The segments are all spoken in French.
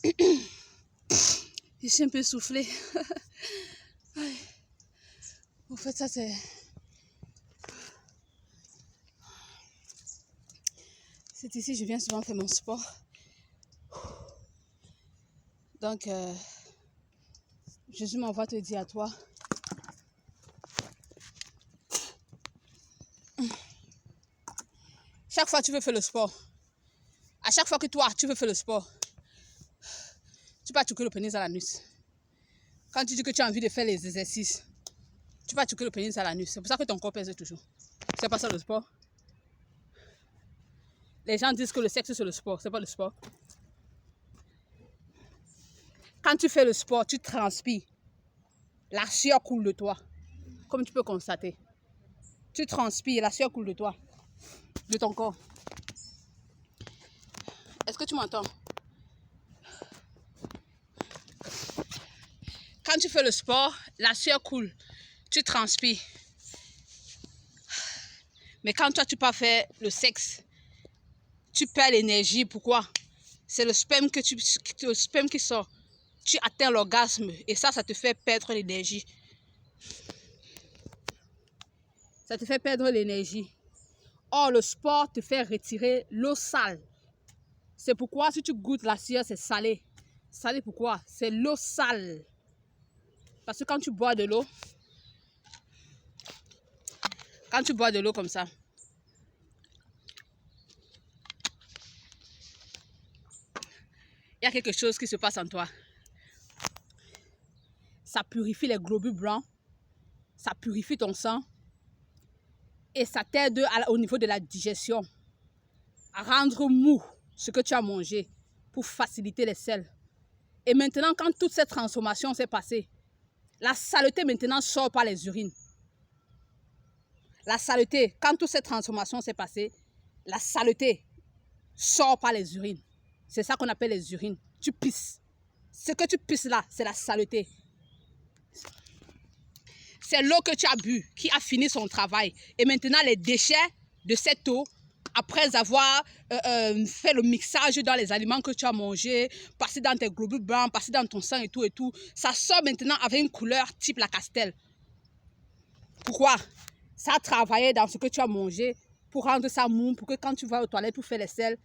Je suis un peu soufflée. En fait, ça c'est... C'est ici, je viens souvent faire mon sport. Donc, Jésus m'envoie te dire à toi. Chaque fois que tu veux faire le sport, à chaque fois que toi, tu veux faire le sport, tu vas tuer le pénis à l'anus. Quand tu dis que tu as envie de faire les exercices, tu vas tuer le pénis à l'anus. C'est pour ça que ton corps pèse toujours. C'est pas ça le sport. Les gens disent que le sexe c'est le sport, c'est pas le sport. Quand tu fais le sport, tu transpires. La sueur coule de toi, comme tu peux constater. Tu transpires, la sueur coule de toi, de ton corps. Est-ce que tu m'entends? Quand tu fais le sport, la sueur coule, tu transpires. Mais quand toi, tu peux faire le sexe, tu perds l'énergie. Pourquoi? C'est le sperme qui sort. Tu atteins l'orgasme et ça te fait perdre l'énergie. Ça te fait perdre l'énergie. Or, le sport te fait retirer l'eau sale. C'est pourquoi si tu goûtes la sueur, c'est salé. Salé pourquoi? C'est l'eau sale. Parce que quand tu bois de l'eau, comme ça, il y a quelque chose qui se passe en toi. Ça purifie les globules blancs, ça purifie ton sang et ça t'aide au niveau de la digestion à rendre mou ce que tu as mangé pour faciliter les selles. Et maintenant, quand toute cette transformation s'est passée, la saleté maintenant sort par les urines. La saleté, quand toute cette transformation s'est passée, la saleté sort par les urines. C'est ça qu'on appelle les urines. Tu pisses. Ce que tu pisses là, c'est la saleté. C'est l'eau que tu as bu qui a fini son travail. Et maintenant, les déchets de cette eau, après avoir fait le mixage dans les aliments que tu as mangés, passé dans tes globules blancs, passé dans ton sang et tout, ça sort maintenant avec une couleur type la castelle. Pourquoi? Ça a travaillé dans ce que tu as mangé pour rendre ça mou, pour que quand tu vas aux toilettes pour faire les selles,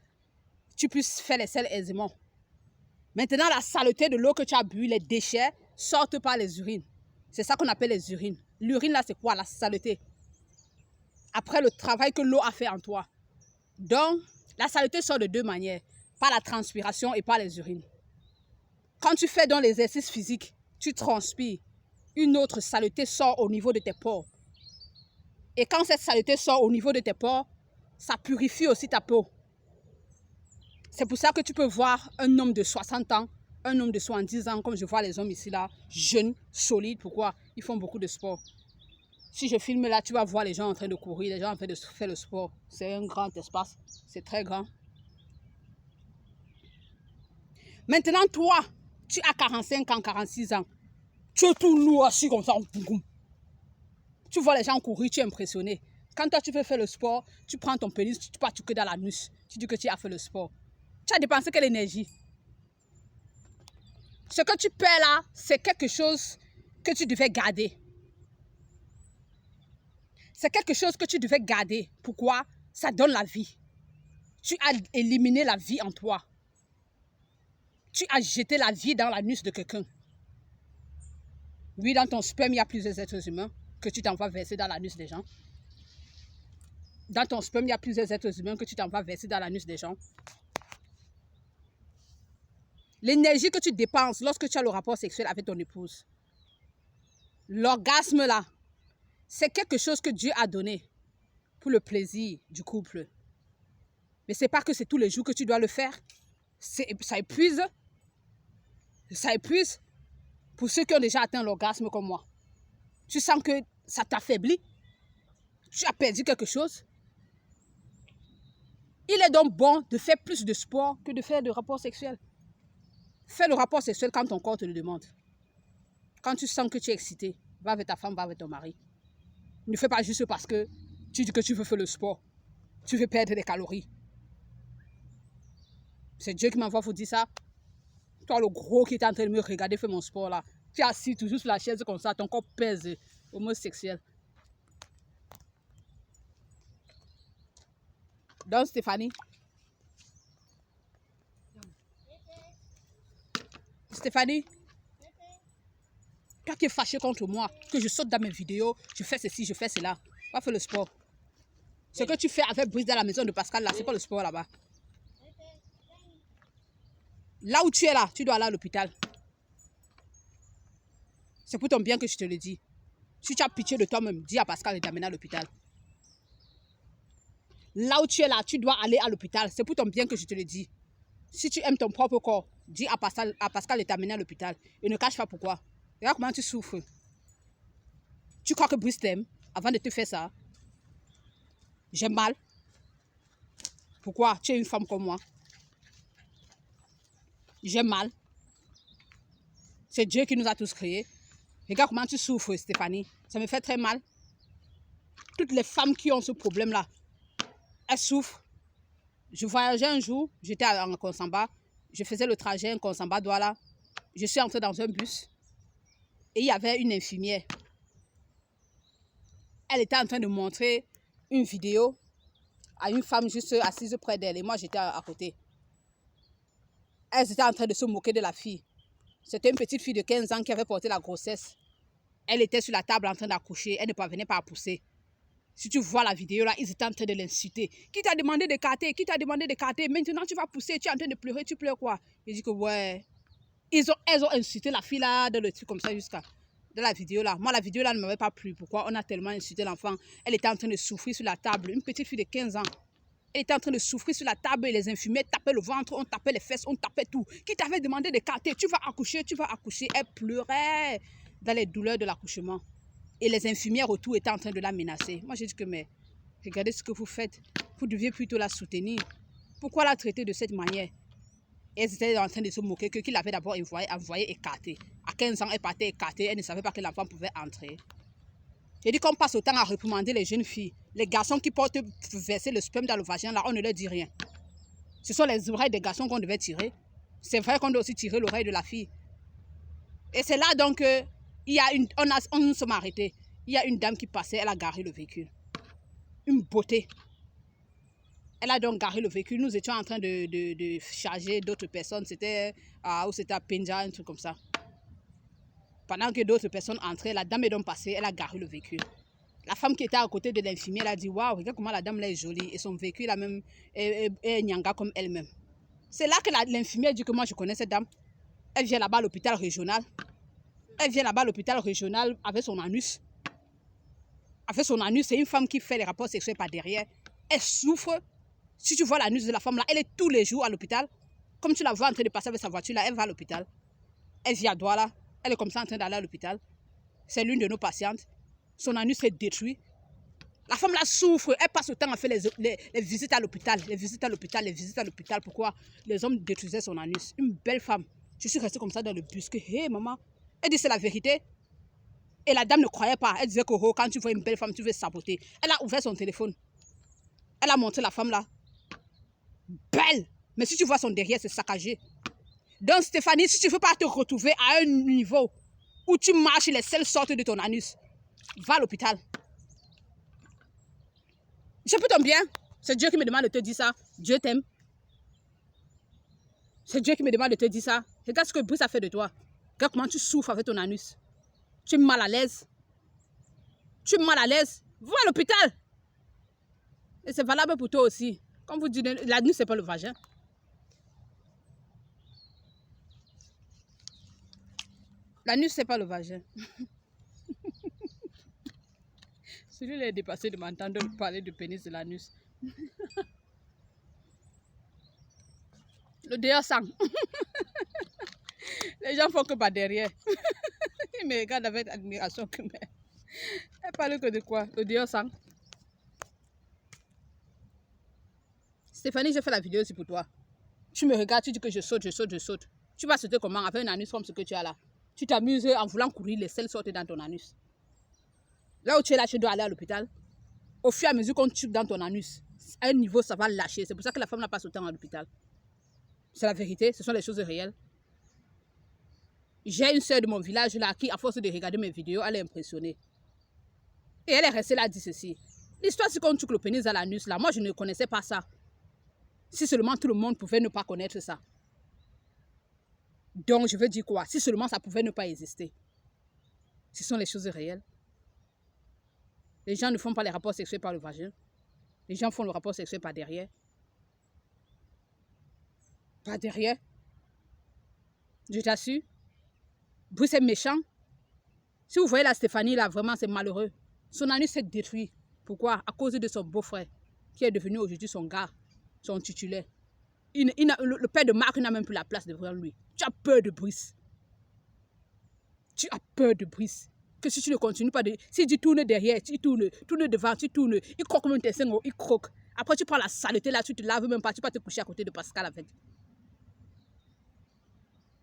tu puisses faire les selles aisément. Maintenant, la saleté de l'eau que tu as bu, les déchets, sortent par les urines. C'est ça qu'on appelle les urines. L'urine, là, c'est quoi? La saleté. Après le travail que l'eau a fait en toi. Donc, la saleté sort de deux manières. Par la transpiration et par les urines. Quand tu fais dans l'exercice physique, tu transpires. Une autre saleté sort au niveau de tes pores. Et quand cette saleté sort au niveau de tes pores, ça purifie aussi ta peau. C'est pour ça que tu peux voir un homme de 60 ans, un homme de 70 ans, comme je vois les hommes ici là, jeunes, solides. Pourquoi? Ils font beaucoup de sport. Si je filme là, tu vas voir les gens en train de courir, les gens en train de faire le sport. C'est un grand espace, c'est très grand. Maintenant, toi, tu as 45 ans, 46 ans. Tu es tout lourd assis comme ça. Tu vois les gens courir, tu es impressionné. Quand toi, tu veux faire le sport, tu prends ton pénis, tu pars que dans l'anus. Tu dis que tu as fait le sport. Tu as dépensé quelle énergie? Ce que tu perds là, c'est quelque chose que tu devais garder. C'est quelque chose que tu devais garder. Pourquoi? Ça donne la vie. Tu as éliminé la vie en toi. Tu as jeté la vie dans l'anus de quelqu'un. Oui, dans ton sperme, il y a plusieurs êtres humains que tu t'envoies verser dans l'anus des gens. Dans ton sperme, il y a plusieurs êtres humains que tu t'envoies verser dans l'anus des gens. L'énergie que tu dépenses lorsque tu as le rapport sexuel avec ton épouse, l'orgasme là, c'est quelque chose que Dieu a donné pour le plaisir du couple. Mais ce n'est pas que c'est tous les jours que tu dois le faire. Ça épuise. Ça épuise pour ceux qui ont déjà atteint l'orgasme comme moi. Tu sens que ça t'affaiblit. Tu as perdu quelque chose. Il est donc bon de faire plus de sport que de faire de rapport sexuel. Fais le rapport sexuel quand ton corps te le demande. Quand tu sens que tu es excité, va avec ta femme, va avec ton mari. Ne fais pas juste parce que tu dis que tu veux faire le sport. Tu veux perdre des calories. C'est Dieu qui m'envoie vous dire ça. Toi, le gros qui est en train de me regarder faire mon sport là. Tu es assis toujours sur la chaise comme ça, ton corps pèse. Homosexuel. Donc, Stéphanie. Stéphanie. Toi qui es fâché contre moi, que je saute dans mes vidéos, je fais ceci, je fais cela. Va faire le sport. Ce que tu fais avec Brice dans la maison de Pascal là, c'est pas le sport là-bas. Là où tu es là, tu dois aller à l'hôpital. C'est pour ton bien que je te le dis. Si tu as pitié de toi-même, dis à Pascal de t'amener à l'hôpital. Là où tu es là, tu dois aller à l'hôpital. C'est pour ton bien que je te le dis. Si tu aimes ton propre corps, dis à Pascal de t'amener à l'hôpital. Et ne cache pas pourquoi. Regarde comment tu souffres. Tu crois que Brice t'aime avant de te faire ça? J'ai mal. Pourquoi? Tu es une femme comme moi. J'ai mal. C'est Dieu qui nous a tous créés. Regarde comment tu souffres, Stéphanie. Ça me fait très mal. Toutes les femmes qui ont ce problème-là, elles souffrent. Je voyageais un jour, j'étais en Konsamba. Je faisais le trajet en Konsamba-Douala. Je suis entrée dans un bus. Et il y avait une infirmière. Elle était en train de montrer une vidéo à une femme juste assise près d'elle. Et moi, j'étais à côté. Elles étaient en train de se moquer de la fille. C'était une petite fille de 15 ans qui avait porté la grossesse. Elle était sur la table en train d'accoucher. Elle ne parvenait pas à pousser. Si tu vois la vidéo là, ils étaient en train de l'insulter. Qui t'a demandé d'écarter? Qui t'a demandé d'écarter? Maintenant, tu vas pousser. Tu es en train de pleurer. Tu pleures quoi? Il dit que ouais. Elles ont insulté la fille là dans le truc comme ça jusqu'à dans la vidéo là. Moi, la vidéo là ne m'avait pas plu. Pourquoi? On a tellement insulté l'enfant. Elle était en train de souffrir sur la table. Une petite fille de 15 ans. Elle était en train de souffrir sur la table et les infirmières tapaient le ventre, on tapait les fesses, on tapait tout. Qui t'avait demandé d'écarter? Tu vas accoucher, tu vas accoucher. Elle pleurait dans les douleurs de l'accouchement. Et les infirmières autour étaient en train de la menacer. Moi, j'ai dit que, mais regardez ce que vous faites. Vous deviez plutôt la soutenir. Pourquoi la traiter de cette manière? Et elles étaient en train de se moquer qu'il avait d'abord envoyé écarter. À 15 ans, elle partait écartée. Elle ne savait pas que l'enfant pouvait entrer. J'ai dit qu'on passe autant à réprimander les jeunes filles. Les garçons qui portent verser le sperme dans le vagin, là, on ne leur dit rien. Ce sont les oreilles des garçons qu'on devait tirer. C'est vrai qu'on doit aussi tirer l'oreille de la fille. Et c'est là donc on nous sommes arrêtés. Il y a une dame qui passait, elle a garé le véhicule. Une beauté. Elle a donc garé le véhicule. Nous étions en train de charger d'autres personnes. C'était à Penja, un truc comme ça. Pendant que d'autres personnes entraient, la dame est donc passée, elle a garé le véhicule. La femme qui était à côté de l'infirmière, elle a dit, waouh, regarde comment la dame là est jolie. Et son véhicule là même est nyanga comme elle-même. C'est là que l'infirmière dit que moi je connais cette dame. Elle vient là-bas à l'hôpital régional. Elle vient là-bas à l'hôpital régional avec son anus. Avec son anus, c'est une femme qui fait les rapports sexuels par derrière. Elle souffre. Si tu vois l'anus de la femme là, elle est tous les jours à l'hôpital. Comme tu la vois en train de passer avec sa voiture là, elle va à l'hôpital. Elle vit à Douala. Elle est comme ça en train d'aller à l'hôpital. C'est l'une de nos patientes. Son anus est détruit. La femme là souffre. Elle passe le temps à faire les visites à l'hôpital. Les visites à l'hôpital, les visites à l'hôpital. Pourquoi? Les hommes détruisaient son anus. Une belle femme. Je suis restée comme ça dans le bus. Que, hé, maman. Elle dit c'est la vérité. Et la dame ne croyait pas. Elle disait que oh, quand tu vois une belle femme, tu veux saboter. Elle a ouvert son téléphone. Elle a montré la femme là. Belle. Mais si tu vois son derrière, c'est saccagé. Donc Stéphanie, si tu ne veux pas te retrouver à un niveau où tu marches, les selles sortent de ton anus, va à l'hôpital. Je peux ton bien. C'est Dieu qui me demande de te dire ça. Dieu t'aime. C'est Dieu qui me demande de te dire ça. Regarde ce que Brice a fait de toi. Regarde comment tu souffres avec ton anus. Tu es mal à l'aise. Tu es mal à l'aise. Va à l'hôpital. Et c'est valable pour toi aussi. Comme vous dites, l'anus, ce n'est pas le vagin. L'anus, ce n'est pas le vagin. Celui-là est dépassé de m'entendre parler de pénis de l'anus. Le dehors sang. Les gens font que par derrière. Ils me regardent avec admiration. Elle parle que de quoi? Le dehors sang. Stéphanie, j'ai fait la vidéo aussi pour toi. Tu me regardes, tu dis que je saute, je saute, je saute. Tu vas sauter comment? Avec un anus comme ce que tu as là. Tu t'amuses en voulant courir, les selles sortent dans ton anus. Là où tu es là, tu dois aller à l'hôpital. Au fur et à mesure qu'on tue dans ton anus, à un niveau, ça va lâcher. C'est pour ça que la femme n'a pas sauté à l'hôpital. C'est la vérité, ce sont les choses réelles. J'ai une soeur de mon village là qui, à force de regarder mes vidéos, elle est impressionnée. Et elle est restée là, elle dit ceci. L'histoire, c'est qu'on tue le pénis à l'anus là. Moi, je ne connaissais pas ça. Si seulement tout le monde pouvait ne pas connaître ça. Donc, je veux dire quoi? Si seulement ça pouvait ne pas exister. Ce sont les choses réelles. Les gens ne font pas les rapports sexuels par le vagin. Les gens font le rapport sexuel par derrière. Par derrière. Je t'assure. Bruce est méchant. Si vous voyez la Stéphanie là, vraiment, c'est malheureux. Son anus s'est détruit. Pourquoi? À cause de son beau-frère, qui est devenu aujourd'hui son gars, son titulaire. Le père de Marc n'a même plus la place devant lui. Tu as peur de Brice. Tu as peur de Brice. Que si tu ne continues pas de... Si tu tournes derrière, tu tournes devant, tu tournes. Il croque même tes seins, il croque. Après, tu prends la saleté là, tu te laves même pas, tu vas te coucher à côté de Pascal avec.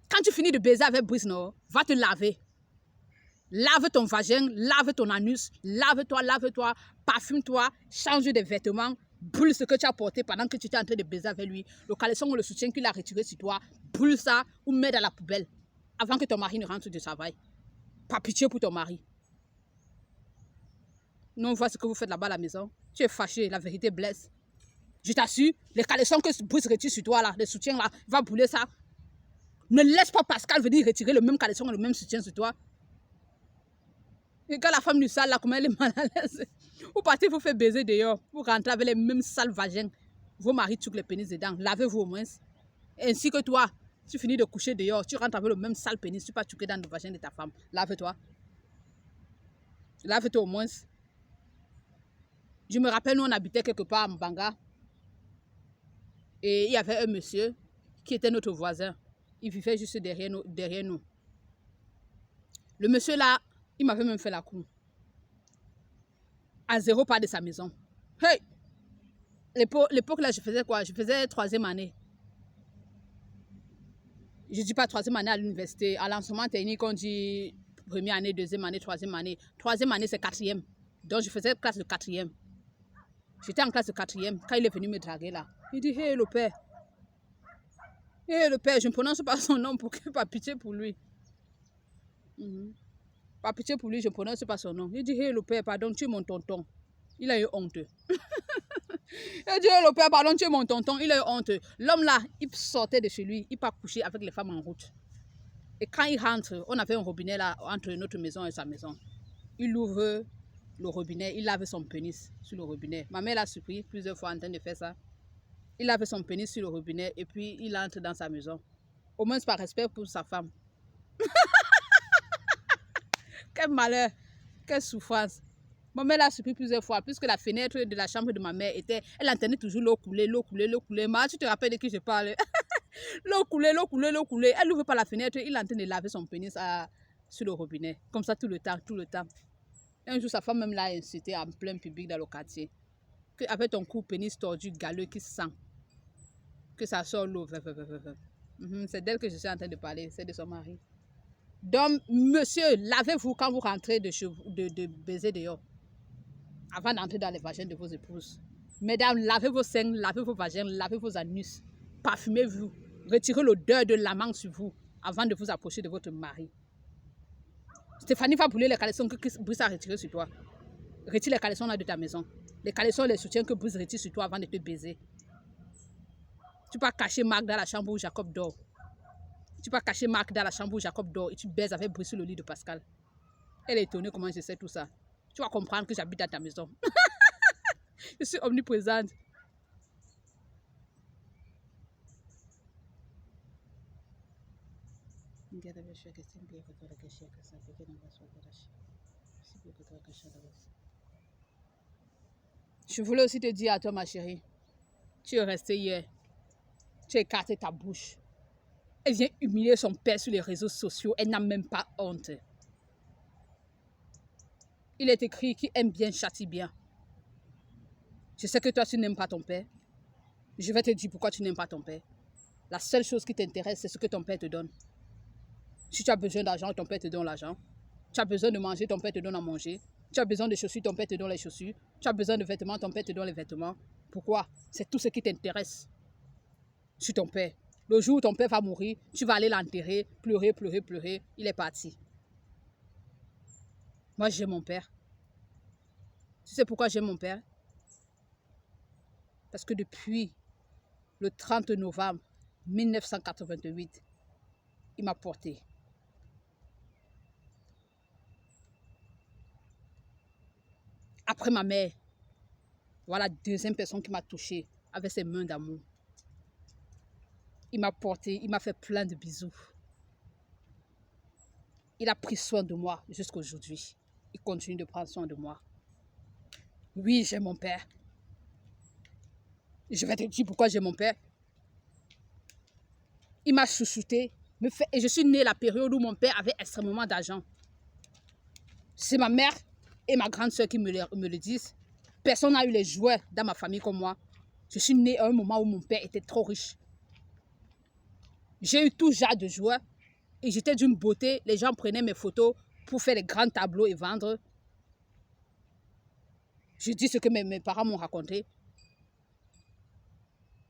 Quand tu finis de baiser avec Brice, non, va te laver. Lave ton vagin, lave ton anus, lave-toi, parfume-toi, change de vêtements, brûle ce que tu as porté pendant que tu étais en train de baiser avec lui. Le caleçon ou le soutien qu'il a retiré sur toi, brûle ça ou mets dans la poubelle avant que ton mari ne rentre du travail. Pas pitié pour ton mari. Non, vois ce que vous faites là-bas à la maison. Tu es fâché, la vérité blesse. Je t'assure, les caleçons que Brice retire sur toi, là, les soutiens là, il va brûler ça. Ne laisse pas Pascal venir retirer le même caleçon et le même soutien sur toi. Et quand la femme du sale, là, comment elle est mal à l'aise. Vous partez, vous faites baiser dehors. Vous rentrez avec les mêmes sales vagins. Vos maris tuent les pénis dedans. Lavez-vous au moins. Ainsi que toi, tu finis de coucher dehors. Tu rentres avec le même sale pénis. Tu ne peux pas tuer dans le vagin de ta femme. Lave-toi. Lave-toi au moins. Je me rappelle, nous, on habitait quelque part à Mbanga. Et il y avait un monsieur qui était notre voisin. Il vivait juste derrière nous. Le monsieur là, il m'avait même fait la cour. À 0 pas de sa maison. Hey! L'époque là, je faisais quoi? Je faisais 3e année. Je ne dis pas 3e année à l'université. À l'enseignement technique, on dit 1re année, 2e année, 3e année. 3e année, c'est 4e. Donc, je faisais classe de 4e. J'étais en classe de 4e quand il est venu me draguer là. Il dit, hey, le père. Hey, le père, je ne prononce pas son nom pour que, par pitié pour lui. Par pitié pour lui, je ne prononce pas son nom. Il dit, hey, le père, pardon, tu es mon tonton. Il a eu honte. Il dit, hey, le père, pardon, tu es mon tonton. Il a eu honte. L'homme là, il sortait de chez lui, il part coucher avec les femmes en route. Et quand il rentre, on avait un robinet là entre notre maison et sa maison. Il ouvre le robinet, il lave son pénis sur le robinet. Ma mère l'a surpris plusieurs fois en train de faire ça. Il lave son pénis sur le robinet et puis il entre dans sa maison. Au moins par respect pour sa femme. Quel malheur, quelle souffrance. Ma mère l'a surpris plusieurs fois, puisque la fenêtre de la chambre de ma mère était... Elle entendait toujours l'eau couler, l'eau couler, l'eau couler. Mais tu te rappelles de qui je parle? L'eau couler, l'eau couler, l'eau couler. Elle n'ouvre pas la fenêtre, il est en train de laver son pénis sur le robinet. Comme ça tout le temps, tout le temps. Un jour, sa femme même l'a incité en plein public dans le quartier. Avec ton cou pénis tordu, galeux qui sent. Que ça sort l'eau. C'est d'elle que je suis en train de parler, c'est de son mari. Donc, monsieur, lavez-vous quand vous rentrez de baiser dehors. Avant d'entrer dans les vagins de vos épouses. Mesdames, lavez vos seins, lavez vos vagins, lavez vos anus. Parfumez-vous. Retirez l'odeur de l'amande sur vous avant de vous approcher de votre mari. Stéphanie va brûler les caleçons que Brice a retirés sur toi. Retire les caleçons là de ta maison. Les caleçons, les soutiens que Brice retire sur toi avant de te baiser. Tu peux cacher Marc dans la chambre où Jacob dort. Tu peux cacher Marc dans la chambre où Jacob dort et tu baises avec Brice sur le lit de Pascal. Elle est étonnée comment je sais tout ça. Tu vas comprendre que j'habite dans ta maison. Je suis omniprésente. Je voulais aussi te dire à toi, ma chérie, tu es restée hier. Tu as écarté ta bouche. Elle vient humilier son père sur les réseaux sociaux. Elle n'a même pas honte. Il est écrit qui aime bien châtie bien. Je sais que toi, tu n'aimes pas ton père. Je vais te dire pourquoi tu n'aimes pas ton père. La seule chose qui t'intéresse, c'est ce que ton père te donne. Si tu as besoin d'argent, ton père te donne l'argent. Tu as besoin de manger, ton père te donne à manger. Tu as besoin de chaussures, ton père te donne les chaussures. Tu as besoin de vêtements, ton père te donne les vêtements. Pourquoi? C'est tout ce qui t'intéresse sur ton père. Le jour où ton père va mourir, tu vas aller l'enterrer, pleurer, pleurer, pleurer. Il est parti. Moi, j'aime mon père. Tu sais pourquoi j'aime mon père? Parce que depuis le 30 novembre 1988, il m'a porté. Après ma mère, voilà la deuxième personne qui m'a touchée avec ses mains d'amour. Il m'a porté, il m'a fait plein de bisous. Il a pris soin de moi jusqu'à aujourd'hui. Il continue de prendre soin de moi. Oui, j'ai mon père. Je vais te dire pourquoi j'ai mon père. Il m'a chouchouté. Et je suis née la période où mon père avait extrêmement d'argent. C'est ma mère et ma grande soeur qui me le disent. Personne n'a eu les jouets dans ma famille comme moi. Je suis née à un moment où mon père était trop riche. J'ai eu tout genre de jouets et j'étais d'une beauté. Les gens prenaient mes photos pour faire les grands tableaux et vendre. Je dis ce que mes parents m'ont raconté.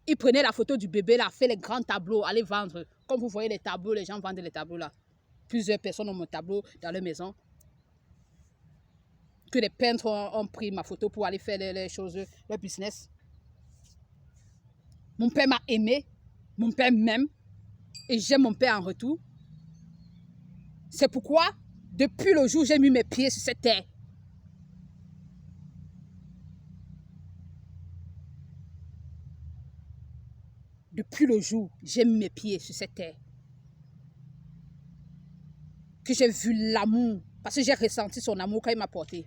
Ils prenaient la photo du bébé là, fait les grands tableaux, aller vendre. Comme vous voyez les tableaux, les gens vendent les tableaux là. Plusieurs personnes ont mon tableau dans leur maison. Que les peintres ont pris ma photo pour aller faire les choses, leur business. Mon père m'a aimé, mon père m'aime et j'aime mon père en retour. C'est pourquoi, depuis le jour où j'ai mis mes pieds sur cette terre, depuis le jour où j'ai mis mes pieds sur cette terre, que j'ai vu l'amour, parce que j'ai ressenti son amour quand il m'a porté.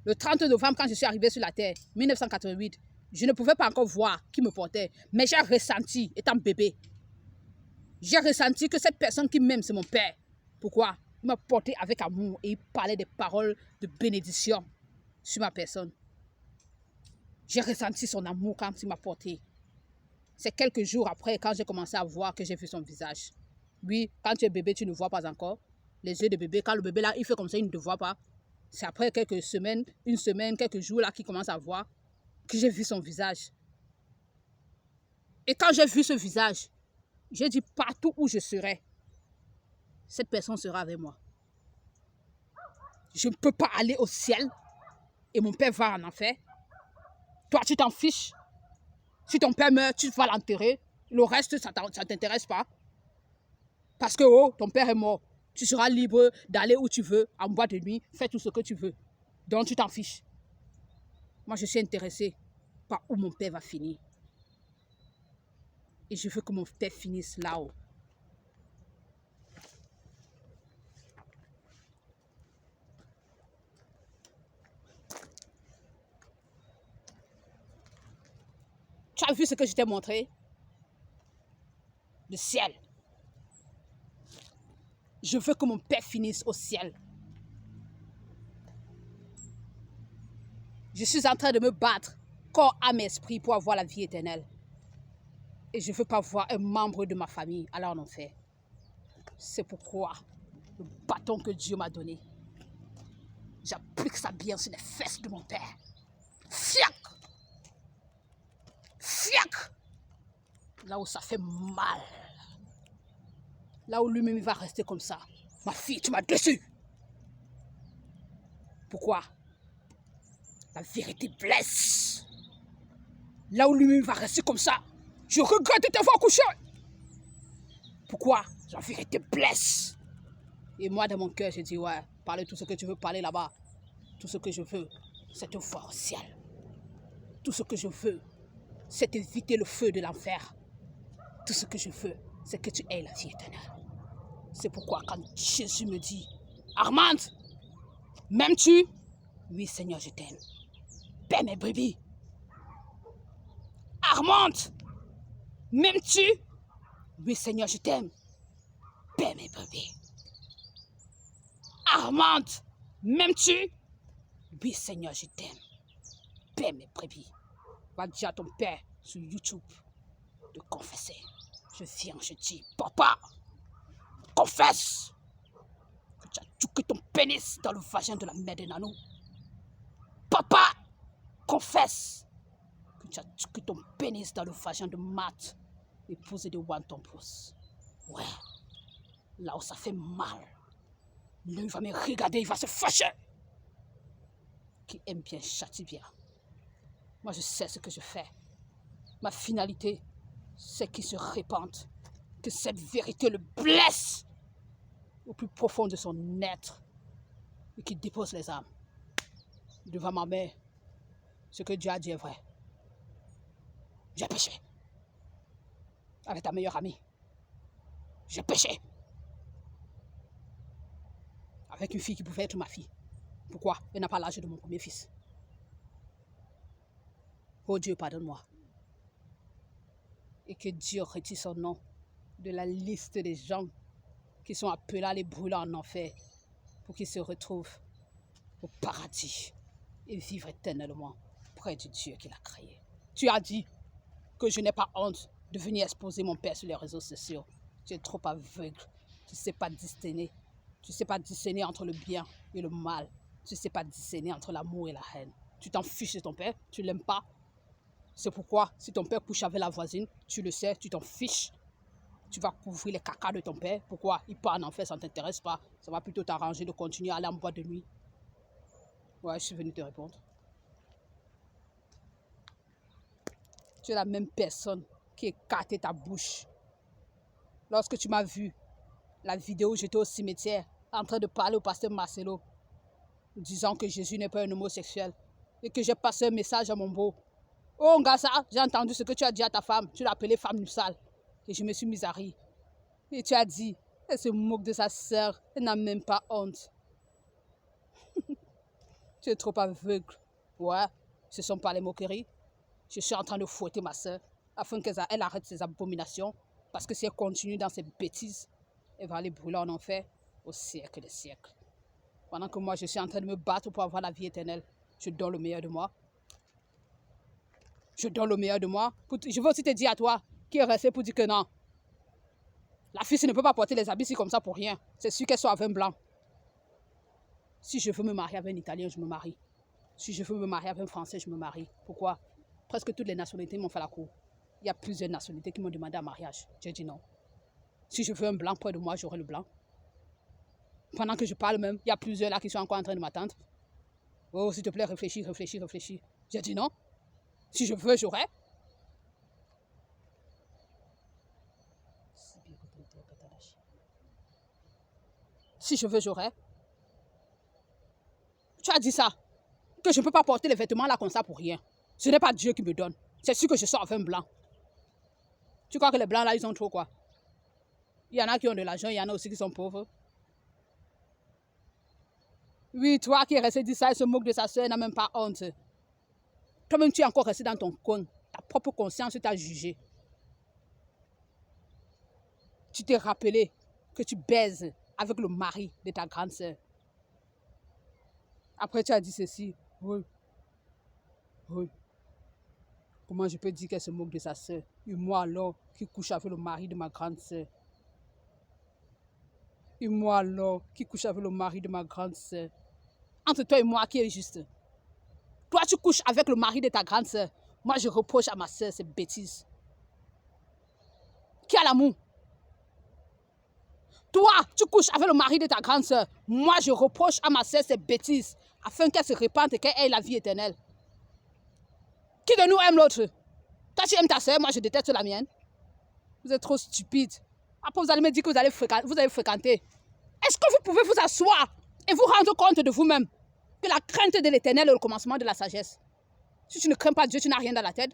Le 30 novembre, quand je suis arrivée sur la terre, 1988, je ne pouvais pas encore voir qui me portait, mais j'ai ressenti, étant bébé, j'ai ressenti que cette personne qui m'aime, c'est mon père. Pourquoi? Il m'a porté avec amour et il parlait des paroles de bénédiction sur ma personne. J'ai ressenti son amour quand il m'a porté. C'est quelques jours après, quand j'ai commencé à voir, que j'ai vu son visage. Oui, quand tu es bébé, tu ne vois pas encore. Les yeux de bébé, quand le bébé là, il fait comme ça, il ne te voit pas. C'est après quelques semaines, une semaine, quelques jours là, qu'il commence à voir, que j'ai vu son visage. Et quand j'ai vu ce visage, j'ai dit partout où je serai, cette personne sera avec moi. Je ne peux pas aller au ciel et mon père va en enfer. Toi, tu t'en fiches. Si ton père meurt, tu vas l'enterrer. Le reste, ça ne t'intéresse pas. Parce que oh, ton père est mort. Tu seras libre d'aller où tu veux, en boîte de nuit, fais tout ce que tu veux. Donc, tu t'en fiches. Moi, je suis intéressée par où mon père va finir. Et je veux que mon père finisse là-haut. Tu as vu ce que je t'ai montré? Le ciel. Je veux que mon père finisse au ciel. Je suis en train de me battre, corps, âme, esprit, pour avoir la vie éternelle. Et je ne veux pas voir un membre de ma famille aller en enfer. C'est pourquoi le bâton que Dieu m'a donné, j'applique ça bien sur les fesses de mon père. Fiac! Fiac! Là où ça fait mal. Là où lui-même va rester comme ça. Ma fille, tu m'as déçu. Pourquoi? La vérité blesse. Là où lui-même va rester comme ça. Je regrette de t'avoir couché. Pourquoi? La vérité blesse. Et moi, dans mon cœur, j'ai dit, ouais, parle tout ce que tu veux parler là-bas. Tout ce que je veux, c'est te voir au ciel. Tout ce que je veux, c'est éviter le feu de l'enfer. Tout ce que je veux, c'est que tu aies la vie éternelle. C'est pourquoi quand Jésus me dit, Armande, m'aimes-tu? Oui, Seigneur, je t'aime. Paix mes brebis. Armande, m'aimes-tu? Oui, Seigneur, je t'aime. Paix mes brebis. Armande, m'aimes-tu? Oui, Seigneur, je t'aime. Paix mes brebis. Va dire à ton père sur YouTube de confesser. Je viens, je dis, papa, confesse que tu as tué ton pénis dans le vagin de la mère de Nanou. Papa, confesse que tu as tué ton pénis dans le vagin de Matt. épouse de Wantompos. Ouais, là où ça fait mal. Lui va me regarder, il va se fâcher. Qui aime bien châtie bien. Moi, je sais ce que je fais. Ma finalité, c'est qu'il se répande. Que cette vérité le blesse au plus profond de son être et qu'il dépose les âmes. Devant ma mère, ce que Dieu a dit est vrai. J'ai péché. Avec ta meilleure amie. J'ai péché. Avec une fille qui pouvait être ma fille. Pourquoi? Elle n'a pas l'âge de mon premier fils. Oh Dieu, pardonne-moi. Et que Dieu retire son nom de la liste des gens qui sont appelés à les brûler en enfer pour qu'ils se retrouvent au paradis et vivre éternellement près du Dieu qui l'a créé. Tu as dit que je n'ai pas honte de venir exposer mon père sur les réseaux sociaux. Tu es trop aveugle. Tu ne sais pas discerner. Tu ne sais pas discerner entre le bien et le mal. Tu ne sais pas discerner entre l'amour et la haine. Tu t'en fiches de ton père, tu ne l'aimes pas. C'est pourquoi, si ton père couche avec la voisine, tu le sais, tu t'en fiches. Tu vas couvrir les cacas de ton père. Pourquoi? Il part en enfer, ça ne t'intéresse pas. Ça va plutôt t'arranger de continuer à aller en boîte de nuit. Ouais, je suis venu te répondre. Tu es la même personne qui écartait ta bouche. Lorsque tu m'as vu, la vidéo où j'étais au cimetière, en train de parler au pasteur Marcelo, disant que Jésus n'est pas un homosexuel, et que j'ai passé un message à mon beau. Oh, Ngassa, j'ai entendu ce que tu as dit à ta femme. Tu l'as appelée femme nuptiale. Et je me suis mise à rire. Et tu as dit, elle se moque de sa sœur, elle n'a même pas honte. Tu es trop aveugle. Ouais, ce ne sont pas les moqueries. Je suis en train de fouetter ma sœur afin qu'elle arrête ses abominations. Parce que si elle continue dans ses bêtises, elle va aller brûler en enfer au siècle des siècles. Pendant que moi, je suis en train de me battre pour avoir la vie éternelle, je donne le meilleur de moi. Je donne le meilleur de moi. Je veux aussi te dire à toi, qui est resté pour dire que non. La fille ne peut pas porter les habits comme ça pour rien. C'est sûr qu'elle soit avec un blanc. Si je veux me marier avec un Italien, je me marie. Si je veux me marier avec un Français, je me marie. Pourquoi? Presque toutes les nationalités m'ont fait la cour. Il y a plusieurs nationalités qui m'ont demandé un mariage. J'ai dit non. Si je veux un blanc près de moi, j'aurai le blanc. Pendant que je parle même, il y a plusieurs là qui sont encore en train de m'attendre. Oh, s'il te plaît, réfléchis, réfléchis, réfléchis. J'ai dit non. Si je veux, j'aurai. Si je veux, j'aurai. Tu as dit ça. Que je ne peux pas porter les vêtements là comme ça pour rien. Ce n'est pas Dieu qui me donne. C'est sûr que je sors avec un blanc. Tu crois que les blancs là, ils ont trop quoi? Il y en a qui ont de l'argent, il y en a aussi qui sont pauvres. Oui, toi qui es resté dire ça, elle se moque de sa soeur, elle n'a même pas honte. Toi-même, tu es encore resté dans ton coin. Ta propre conscience t'a jugé. Tu t'es rappelé que tu baises avec le mari de ta grande sœur. Après, tu as dit ceci. Oui. Oui. Comment je peux dire qu'elle se moque de sa sœur? Et moi alors, qui couche avec le mari de ma grande sœur. Et moi alors, qui couche avec le mari de ma grande sœur. Entre toi et moi, qui est juste? Toi, tu couches avec le mari de ta grande sœur. Moi, je reproche à ma sœur ces bêtises. Qui a l'amour? Toi, tu couches avec le mari de ta grande sœur. Moi, je reproche à ma sœur ces bêtises afin qu'elle se répande et qu'elle ait la vie éternelle. Qui de nous aime l'autre? Toi, tu aimes ta sœur, moi, je déteste la mienne. Vous êtes trop stupide. Après, vous allez me dire que vous allez fréquenter. Est-ce que vous pouvez vous asseoir et vous rendre compte de vous-même que la crainte de l'éternel est le commencement de la sagesse? Si tu ne crains pas Dieu, tu n'as rien dans la tête.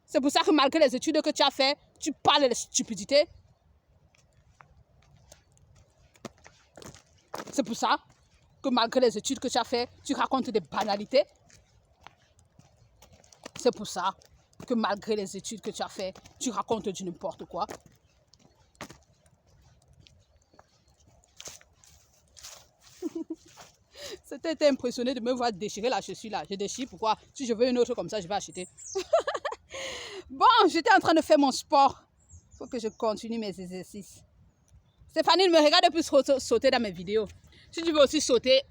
C'est pour ça que malgré les études que tu as faites, tu parles de stupidité. C'est pour ça que malgré les études que tu as faites, tu racontes des banalités. C'est pour ça que malgré les études que tu as faites, tu racontes du n'importe quoi. C'était impressionné de me voir déchirer la chaussure là. Je déchire, pourquoi? Si je veux une autre comme ça, je vais acheter. Bon, j'étais en train de faire mon sport. Il faut que je continue mes exercices. Stéphanie, ne me regarde plus sauter dans mes vidéos. Si tu veux aussi sauter,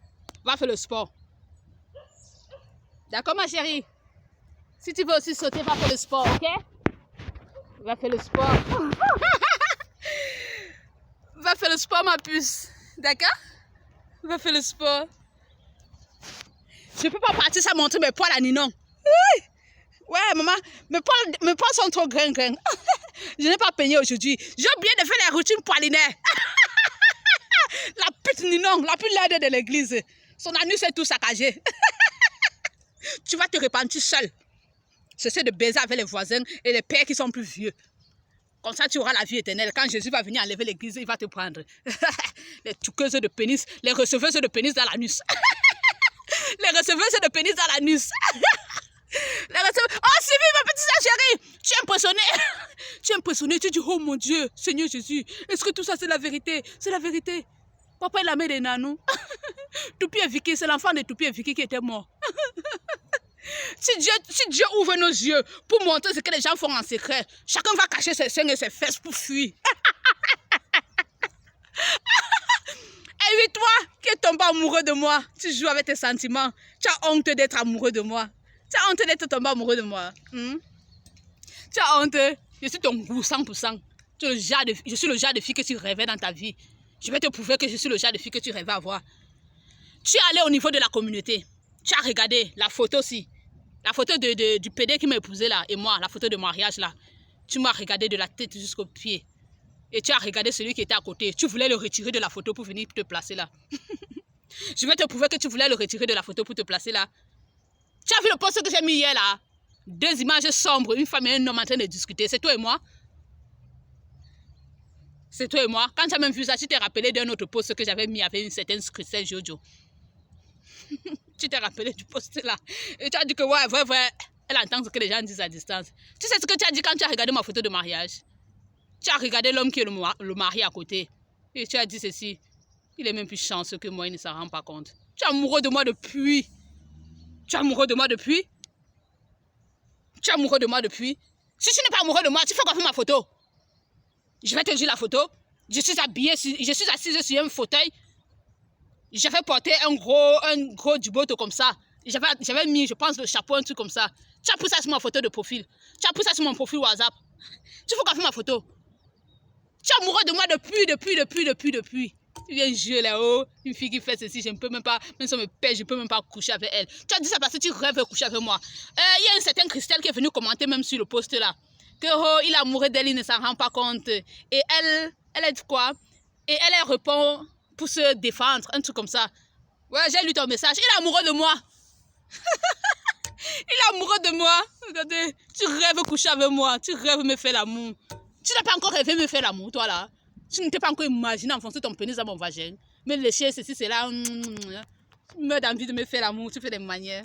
va faire le sport. D'accord, ma chérie? Si tu veux aussi sauter, va faire le sport, ok? Va faire le sport. Va faire le sport, ma puce. D'accord? Va faire le sport. Je ne peux pas partir sans montrer mes poils à Ninon. Oui. Ouais, maman, mes poils sont trop grands. Je n'ai pas peigné aujourd'hui. J'ai oublié de faire les routines poilinaires. La pute Ninon, la plus laide de l'église. Son anus est tout saccagé. Tu vas te repentir seul. Cesser de baiser avec les voisins et les pères qui sont plus vieux. Comme ça, tu auras la vie éternelle. Quand Jésus va venir enlever l'église, il va te prendre. Les tuqueuses de pénis, les receveuses de pénis dans l'anus. Les receveuses de pénis dans l'anus. Oh, Sylvie, ma petite sœur chérie, tu es impressionnée. Tu es impressionnée, tu dis, oh mon Dieu, Seigneur Jésus, est-ce que tout ça c'est la vérité? C'est la vérité. Papa, il a mis des nanous. Toupi et Vicky, c'est l'enfant de Toupi et Vicky qui était mort. Si Dieu ouvre nos yeux pour montrer ce que les gens font en secret, chacun va cacher ses seins et ses fesses pour fuir. Et oui, toi qui es tombé amoureux de moi, tu joues avec tes sentiments. Tu as honte d'être amoureux de moi. Tu as honte d'être tombé amoureux de moi. Tu as honte. Je suis ton goût 100%. Je suis le genre de fille que tu rêvais dans ta vie. Je vais te prouver que je suis le genre de fille que tu rêvais avoir. Tu es allé au niveau de la communauté. Tu as regardé la photo aussi. La photo du PD qui m'a épousé là et moi, la photo de mariage là. Tu m'as regardé de la tête jusqu'aux pieds. Et tu as regardé celui qui était à côté. Tu voulais le retirer de la photo pour venir te placer là. Je vais te prouver que tu voulais le retirer de la photo pour te placer là. Tu as vu le post que j'ai mis hier là? 2 images sombres, une femme et un homme en train de discuter. C'est toi et moi? C'est toi et moi. Quand tu as même vu ça, tu t'es rappelé d'un autre post que j'avais mis avec une certaine Christelle Jojo. Tu t'es rappelé du post là. Et tu as dit que ouais, vrai, elle entend ce que les gens disent à distance. Tu sais ce que tu as dit quand tu as regardé ma photo de mariage? Tu as regardé l'homme qui est le mari à côté. Et tu as dit ceci. Il est même plus chanceux que moi, il ne s'en rend pas compte. Tu es amoureux de moi depuis. Tu es amoureux de moi depuis. Tu es amoureux de moi depuis. Si tu n'es pas amoureux de moi, tu fais quoi pour ma photo? Je vais te dire la photo. Je suis habillée, je suis assise sur un fauteuil. J'avais porté un gros duboto comme ça. J'avais mis, je pense, le chapeau, un truc comme ça. Tu as pris ça sur ma photo de profil. Tu as pris ça sur mon profil WhatsApp. Tu fais quoi pour ma photo? Tu es amoureux de moi depuis. Tu viens jouer là-haut, une fille qui fait ceci, je ne peux même pas, même si on me paie, je ne peux même pas coucher avec elle. Tu as dit ça parce que tu rêves de coucher avec moi. Il y a une certaine Christelle qui est venue commenter même sur le post là. Que oh, il est amoureux d'elle, il ne s'en rend pas compte. Et elle est quoi? Et elle répond pour se défendre, un truc comme ça. Ouais, j'ai lu ton message. Il est amoureux de moi. Il est amoureux de moi. Regardez, tu rêves coucher avec moi. Tu rêves me faire l'amour. Tu n'as pas encore rêvé me faire l'amour, toi là. Tu ne t'es pas encore imaginé enfoncer ton pénis dans mon vagin. Me lécher, ceci, c'est là. Tu meurs d'envie de me faire l'amour. Tu fais des manières.